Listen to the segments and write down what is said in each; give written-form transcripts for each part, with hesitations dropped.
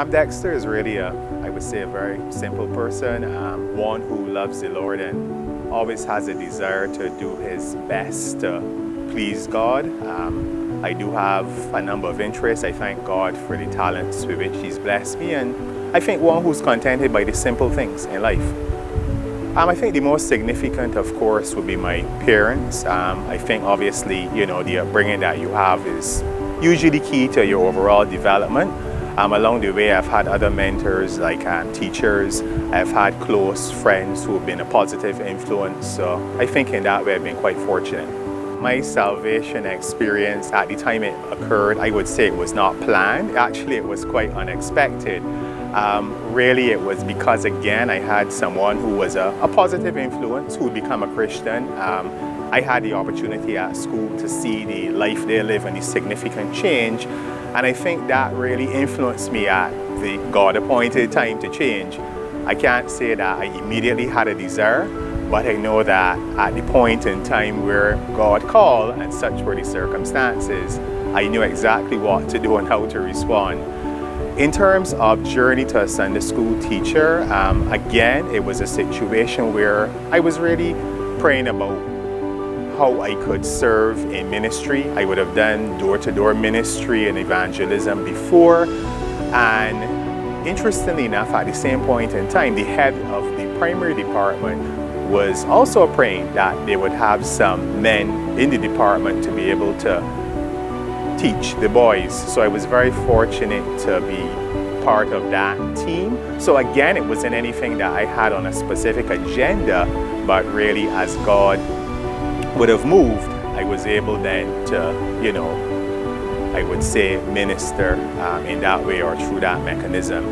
Dexter is really I would say, a very simple person, one who loves the Lord and always has a desire to do his best to please God. I do have a number of interests. I thank God for the talents with which he's blessed me, and I think one who's contented by the simple things in life. I think the most significant, of course, would be my parents. I think obviously, the upbringing that you have is usually key to your overall development. Along the way, I've had other mentors like teachers. I've had close friends who have been a positive influence. So I think in that way, I've been quite fortunate. My salvation experience, at the time it occurred, I would say it was not planned. Actually, it was quite unexpected. Really, it was because, again, I had someone who was a positive influence who had become a Christian. I had the opportunity at school to see the life they live and the significant change. And I think that really influenced me at the God-appointed time to change. I can't say that I immediately had a desire, but I know that at the point in time where God called and such were the circumstances, I knew exactly what to do and how to respond. In terms of journey to a Sunday school teacher, again, it was a situation where I was really praying about how I could serve in ministry. I would have done door-to-door ministry and evangelism before, and interestingly enough, at the same point in time, the head of the primary department was also praying that they would have some men in the department to be able to teach the boys. So I was very fortunate to be part of that team. So again, it wasn't anything that I had on a specific agenda, but really as God would have moved, I was able then to, I would say minister in that way or through that mechanism.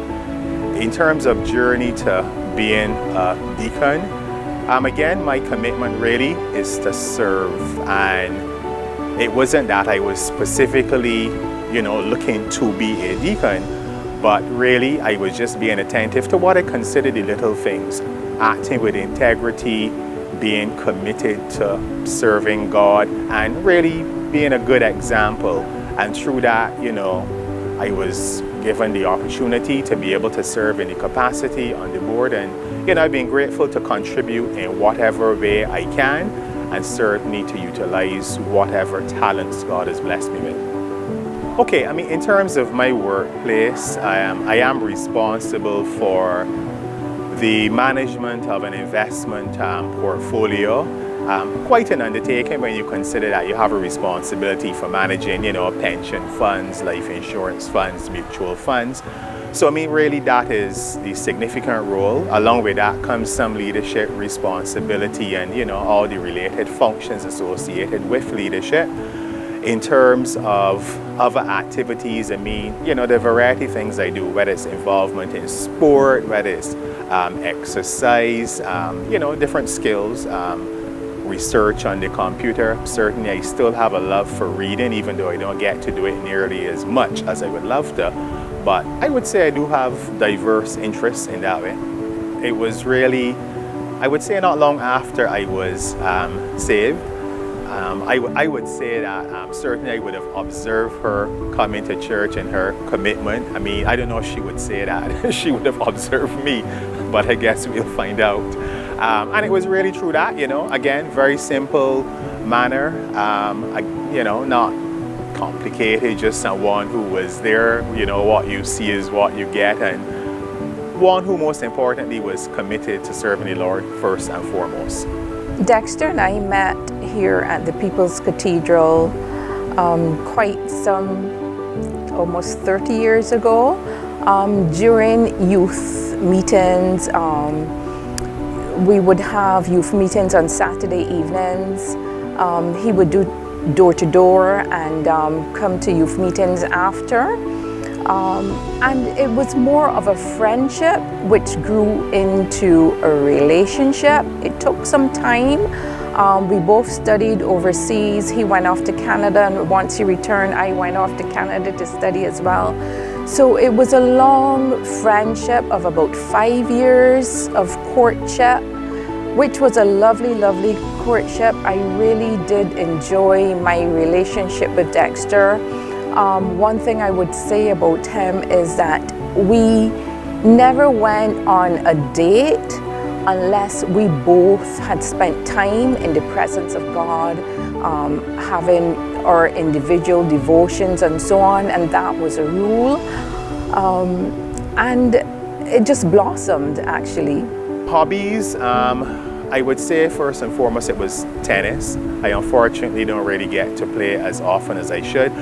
In terms of journey to being a deacon, again, my commitment really is to serve, and it wasn't that I was specifically, looking to be a deacon, but really I was just being attentive to what I consider the little things, acting with integrity, being committed to serving God, and really being a good example. And through that, I was given the opportunity to be able to serve in the capacity on the board, and I've been grateful to contribute in whatever way I can, and certainly to utilize whatever talents God has blessed me with. Okay, in terms of my workplace, I am responsible for the management of an investment portfolio. Quite an undertaking when you consider that you have a responsibility for managing, pension funds, life insurance funds, mutual funds. So really that is the significant role. Along with that comes some leadership responsibility and all the related functions associated with leadership. In terms of other activities, the variety of things I do, whether it's involvement in sport, whether it's exercise, different skills, research on the computer. Certainly I still have a love for reading, even though I don't get to do it nearly as much as I would love to. But I would say I do have diverse interests in that way. It was really, I would say not long after I was saved, I would say that certainly I would have observed her coming to church and her commitment. I don't know if she would say that. She would have observed me, but I guess we'll find out. And it was really true that, again, very simple manner, not complicated, just someone who was there, what you see is what you get, and one who most importantly was committed to serving the Lord first and foremost. Dexter and I met here at the People's Cathedral quite some, almost 30 years ago, during youth meetings. We would have youth meetings on Saturday evenings. He would do door-to-door and come to youth meetings after. And it was more of a friendship which grew into a relationship. It took some time. We both studied overseas. He went off to Canada, and once he returned, I went off to Canada to study as well. So it was a long friendship of about 5 years of courtship, which was a lovely, lovely courtship. I really did enjoy my relationship with Dexter. One thing I would say about him is that we never went on a date unless we both had spent time in the presence of God, having our individual devotions and so on, and that was a rule. And it just blossomed, actually. Hobbies, I would say first and foremost it was tennis. I unfortunately don't really get to play as often as I should.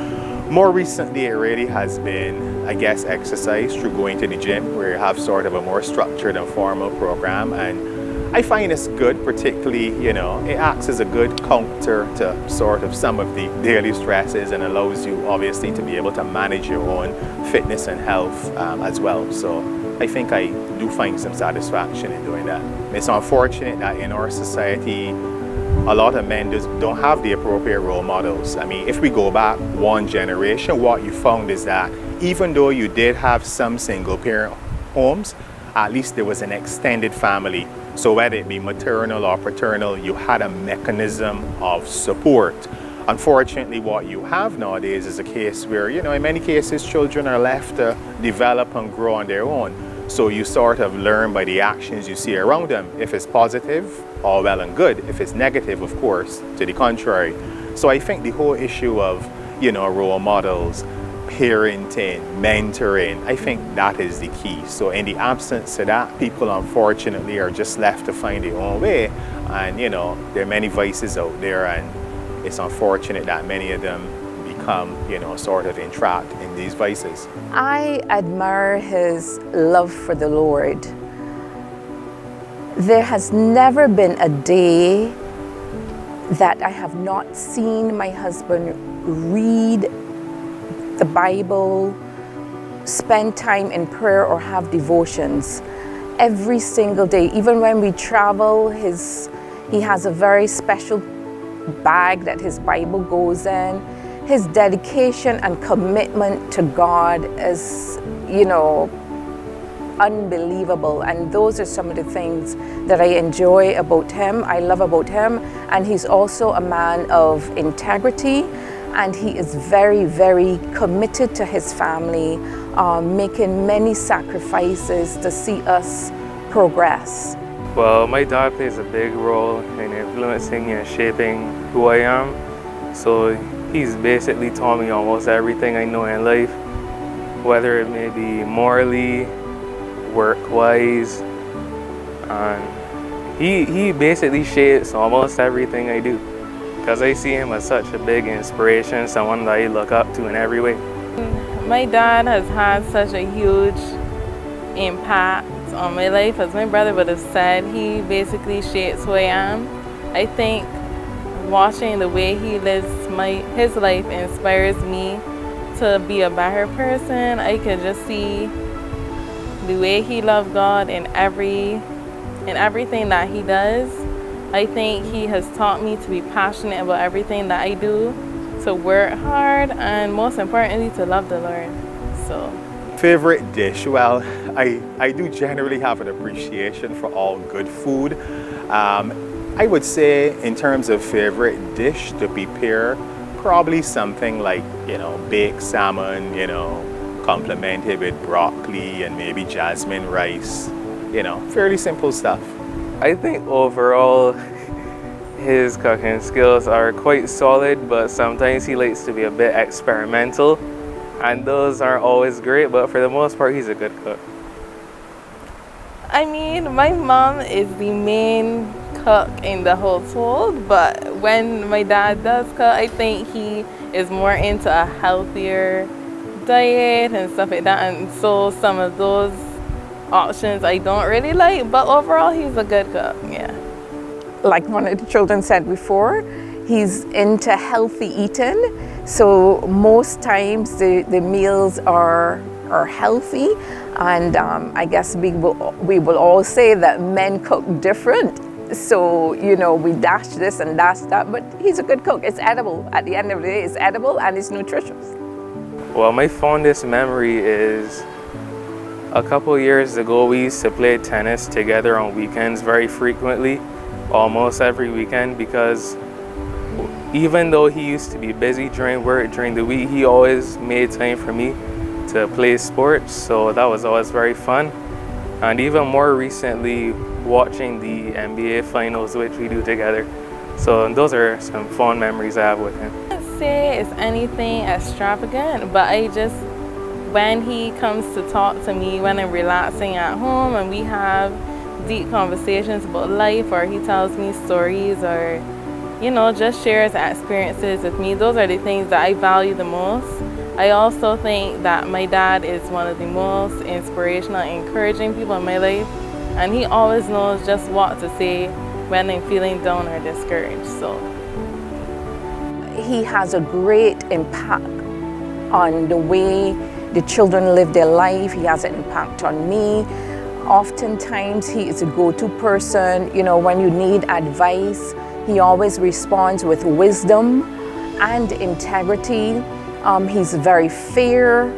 More recently it really has been, I guess, exercise through going to the gym, where you have sort of a more structured and formal program, and I find it's good, particularly, you know, it acts as a good counter to sort of some of the daily stresses and allows you obviously to be able to manage your own fitness and health as well. So I think I do find some satisfaction in doing that. It's unfortunate that in our society, a lot of men just don't have the appropriate role models. I mean, if we go back one generation, what you found is that even though you did have some single parent homes, at least there was an extended family. So whether it be maternal or paternal, you had a mechanism of support. Unfortunately, what you have nowadays is a case where, you know, in many cases, children are left to develop and grow on their own. So you sort of learn by the actions you see around them. If it's positive, all well and good. If it's negative, of course, to the contrary. So I think the whole issue of, you know, role models, parenting, mentoring, I think that is the key. So in the absence of that, people unfortunately are just left to find their own way. And, you know, there are many vices out there, and it's unfortunate that many of them become, you know, sort of entrapped in these vices. I admire his love for the Lord. There has never been a day that I have not seen my husband read the Bible, spend time in prayer, or have devotions every single day. Even when we travel, he has a very special bag that his Bible goes in. His dedication and commitment to God is, you know, unbelievable. And those are some of the things that I enjoy about him, I love about him. And he's also a man of integrity, and he is very, very committed to his family, making many sacrifices to see us progress. Well, my dad plays a big role in influencing and shaping who I am. So he's basically taught me almost everything I know in life, whether it may be morally, work-wise, and he basically shapes almost everything I do, because I see him as such a big inspiration, someone that I look up to in every way. My dad has had such a huge impact on my life. As my brother would have said, he basically shapes who I am. I think watching the way he lives his life inspires me to be a better person. I could just see the way he loved God in everything that he does. I think he has taught me to be passionate about everything that I do, to work hard, and most importantly, to love the Lord. So, favorite dish? Well, I do generally have an appreciation for all good food. I would say in terms of favorite dish to prepare, probably something like, you know, baked salmon, you know, complemented with broccoli and maybe jasmine rice, you know, fairly simple stuff. I think overall his cooking skills are quite solid, but sometimes he likes to be a bit experimental, and those aren't always great, but for the most part he's a good cook. I mean, my mom is the main cook in the household, but when my dad does cook, I think he is more into a healthier diet and stuff like that, and so some of those options I don't really like, but overall he's a good cook, yeah. Like one of the children said before, he's into healthy eating, so most times the meals are healthy, and I guess we will all say that men cook different. So, you know, we dash this and dash that, but he's a good cook. It's edible. At the end of the day, it's edible and it's nutritious. Well, my fondest memory is a couple years ago, we used to play tennis together on weekends very frequently, almost every weekend, because even though he used to be busy during work, during the week, he always made time for me to play sports, so that was always very fun. And even more recently, watching the NBA finals, which we do together. So those are some fond memories I have with him. I wouldn't say it's anything extravagant, but when he comes to talk to me when I'm relaxing at home and we have deep conversations about life, or he tells me stories, or just shares experiences with me, those are the things that I value the most. I also think that my dad is one of the most inspirational, encouraging people in my life, and he always knows just what to say when I'm feeling down or discouraged. So he has a great impact on the way the children live their life. He has an impact on me. Oftentimes he is a go-to person. When you need advice, he always responds with wisdom and integrity. He's very fair,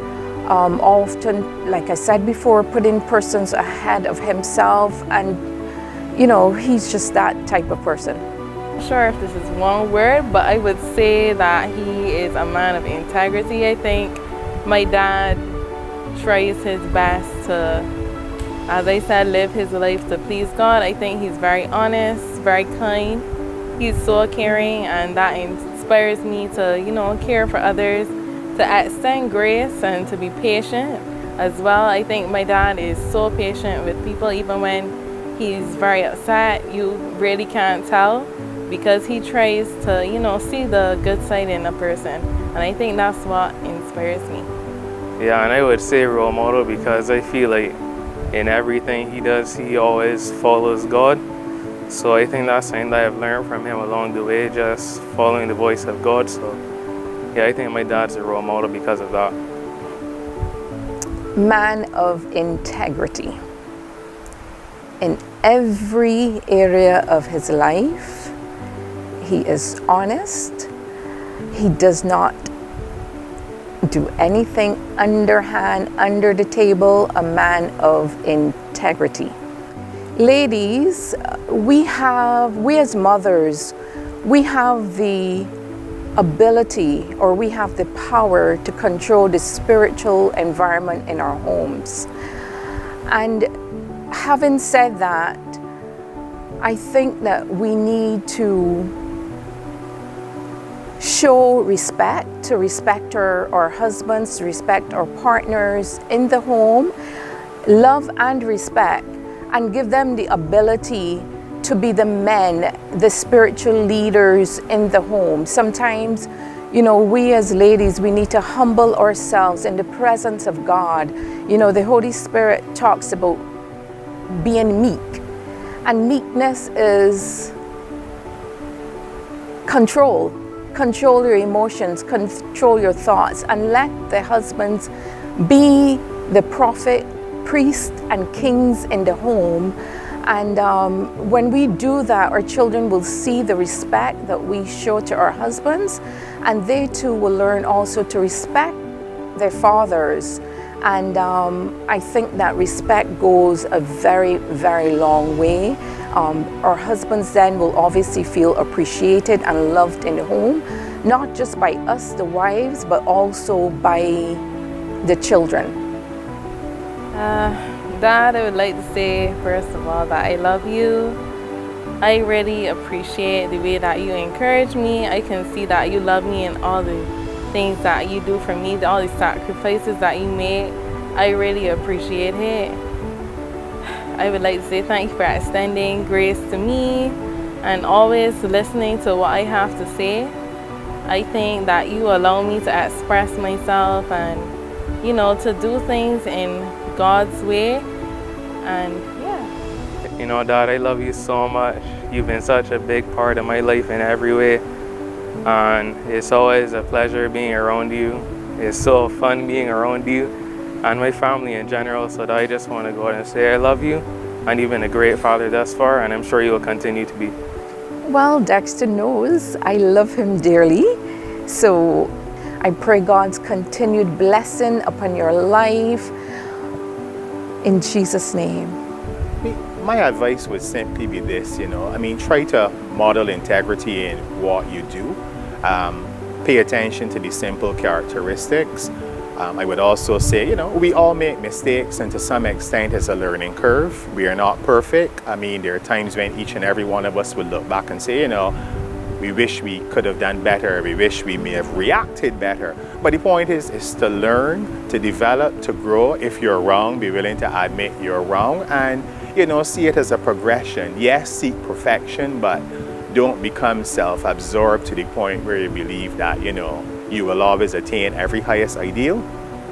often, like I said before, putting persons ahead of himself, and he's just that type of person. I'm not sure if this is one word, but I would say that he is a man of integrity. I think my dad tries his best to, as I said, live his life to please God. I think he's very honest, very kind. He's so caring, and that inspires me to, care for others, to extend grace and to be patient as well. I think my dad is so patient with people, even when he's very upset. You really can't tell, because he tries to, see the good side in a person. And I think that's what inspires me. Yeah, and I would say role model, because I feel like in everything he does, he always follows God. So I think that's something that I've learned from him along the way, just following the voice of God. So yeah, I think my dad's a role model because of that. Man of integrity. In every area of his life, he is honest. He does not do anything underhand, under the table. A man of integrity. Ladies, we as mothers, we have the ability, or we have the power to control the spiritual environment in our homes. And having said that, I think that we need to show respect, to respect our husbands, to respect our partners in the home, love and respect, and give them the ability to be the men, the spiritual leaders in the home. Sometimes, we as ladies, we need to humble ourselves in the presence of God. The Holy Spirit talks about being meek, and meekness is control your emotions, control your thoughts, and let the husbands be the prophet, priest, and kings in the home. And when we do that, our children will see the respect that we show to our husbands, and they too will learn also to respect their fathers. And I think that respect goes a very, very long way. Our husbands then will obviously feel appreciated and loved in the home, not just by us, the wives, but also by the children. Dad, I would like to say, first of all, that I love you. I really appreciate the way that you encourage me. I can see that you love me in all the things that you do for me, all the sacrifices that you make. I really appreciate it. I would like to say thank you for extending grace to me and always listening to what I have to say. I think that you allow me to express myself and, to do things in God's way. And yeah. Dad, I love you so much. You've been such a big part of my life in every way. And it's always a pleasure being around you. It's so fun being around you and my family in general. So I just want to go ahead and say I love you. And you've been a great father thus far, and I'm sure you will continue to be. Well, Dexter knows I love him dearly. So I pray God's continued blessing upon your life. In Jesus' name. My advice would simply be this, try to model integrity in what you do. Pay attention to the simple characteristics. I would also say, you know, we all make mistakes, and to some extent it's a learning curve. We are not perfect. I mean, there are times when each and every one of us would look back and say, you know, we wish we could have done better. We wish we may have reacted better. But the point is to learn, to develop, to grow. If you're wrong, be willing to admit you're wrong, and, you know, see it as a progression. Yes, seek perfection, but don't become self-absorbed to the point where you believe that, you know, you will always attain every highest ideal.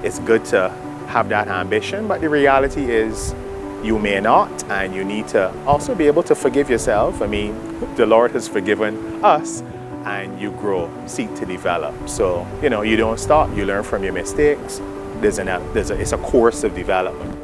It's good to have that ambition, but the reality is you may not, and you need to also be able to forgive yourself. I mean, the Lord has forgiven us, and you grow, seek to develop. So, you know, you don't stop, you learn from your mistakes. It's a course of development.